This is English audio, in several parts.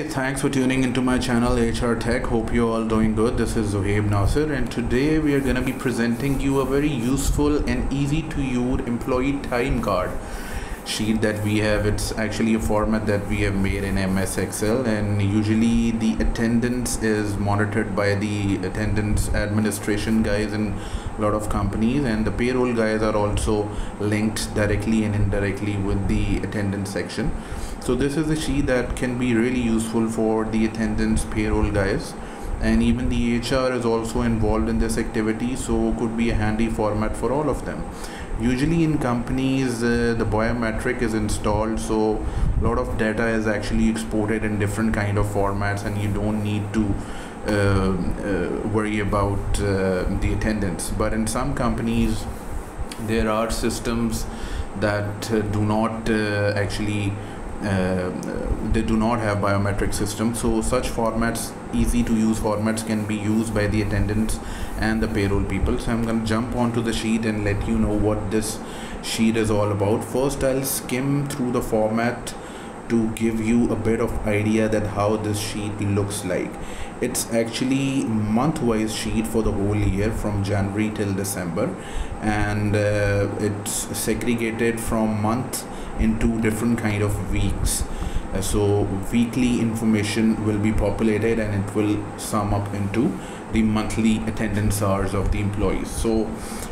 thanks for tuning into my channel HR Tech. Hope you're all doing good. This is Zohaib Nasir, and today we are going to be presenting you a very useful and easy to use employee time card sheet that we have. It's actually a format that we have made in MS Excel, and usually the attendance is monitored by the attendance administration guys in a lot of companies, and the payroll guys are also linked directly and indirectly with the attendance section. So this is a sheet that can be really useful for the attendance payroll guys, and even the HR is also involved in this activity, so could be a handy format for all of them. Usually in companies the biometric is installed, so a lot of data is actually exported in different kind of formats, and you don't need to worry about the attendance. But in some companies there are systems that do not they do not have biometric system, so such formats, easy to use formats, can be used by the attendants and the payroll people. So I'm going to jump onto the sheet and let you know what this sheet is all about. First, I'll skim through the format to give you a bit of idea that how this sheet looks like. It's actually month-wise sheet for the whole year from January till December, and it's segregated from month into different kind of weeks. So weekly information will be populated and it will sum up into the monthly attendance hours of the employees. So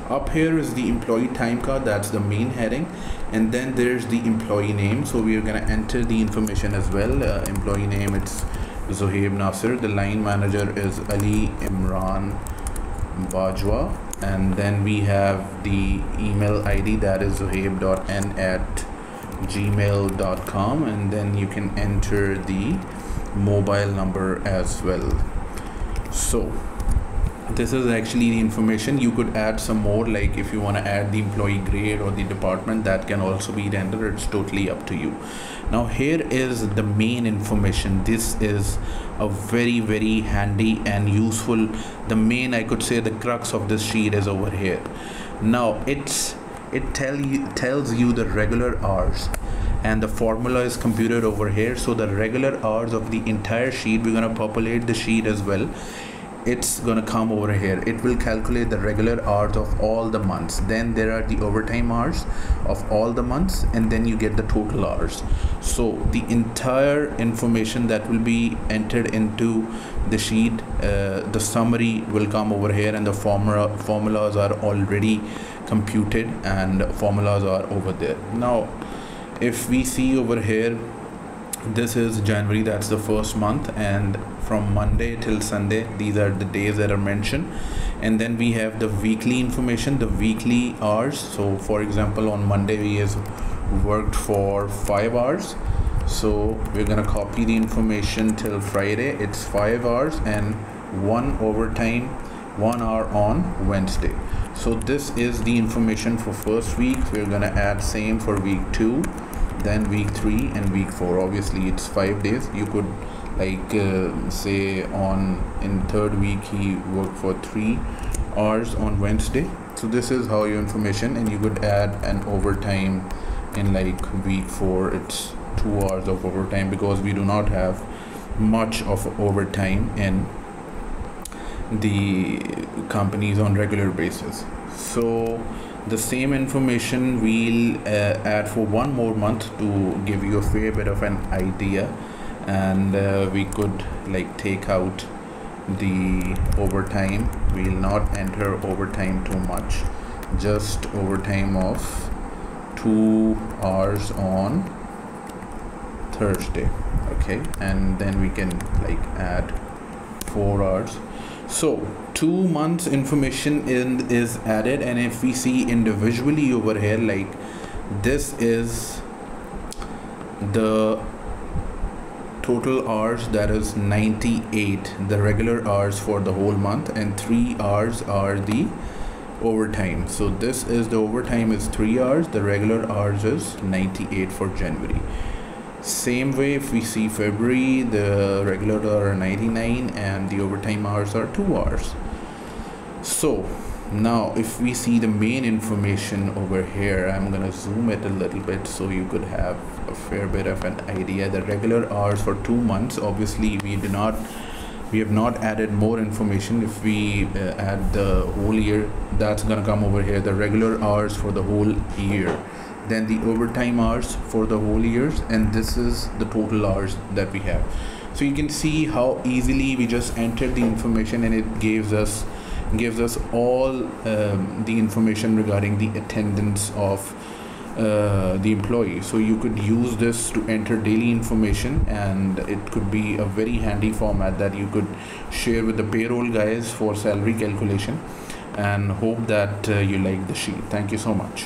up here is the employee time card, that's the main heading, and then there's the employee name. So we are going to enter the information as well. Employee name, it's Zohaib Nasir. The line manager is Ali Imran Bajwa, and then we have the email ID, that is zohaib.n@gmail.com, and then you can enter the mobile number as well. So this is actually the information. You could add some more, like if you want to add the employee grade or the department, that can also be entered. It's totally up to you. Now here is the main information. This is a very handy and useful, the main, I could say, the crux of this sheet is over here. Now it tells you the regular hours, and the formula is computed over here. So the regular hours of the entire sheet, we're going to populate the sheet as well. It's going to come over here. It will calculate the regular hours of all the months. Then there are the overtime hours of all the months, and then you get the total hours. So the entire information that will be entered into the sheet, the summary will come over here, and the formulas are already computed and formulas are over there. Now if we see over here, this is January, that's the first month, and from Monday till Sunday, these are the days that are mentioned. And then we have the weekly information, the weekly hours. So for example, on Monday we have worked for 5 hours, so we're gonna copy the information till Friday. It's 5 hours and 1 overtime, 1 hour on Wednesday. So this is the information for first week. We're gonna add same for week 2, then week 3 and week 4. Obviously it's 5 days. You could like say in third week he worked for 3 hours on Wednesday. So this is how your information, and you could add an overtime in like week 4. It's 2 hours of overtime, because we do not have much of overtime in the companies on regular basis. So the same information we'll add for one more month to give you a fair bit of an idea, and we could like take out the overtime. We'll not enter overtime too much, just overtime of 2 hours on Thursday. Okay, and then we can like add 4 hours. So 2 months information is added, and if we see individually over here, like this is the total hours, that is 98, the regular hours for the whole month, and 3 hours are the overtime. So this is the overtime is 3 hours, the regular hours is 98 for January. Same way, if we see February, the regular are 99 and the overtime hours are 2 hours. So Now if we see the main information over here, I'm gonna zoom it a little bit so you could have a fair bit of an idea. The regular hours for 2 months, obviously we have not added more information. If we add the whole year, that's gonna come over here, the regular hours for the whole year, then the overtime hours for the whole years, and this is the total hours that we have. So you can see how easily we just entered the information, and it gives us all the information regarding the attendance of the employee. So you could use this to enter daily information, and it could be a very handy format that you could share with the payroll guys for salary calculation. And hope that you like the sheet. Thank you so much.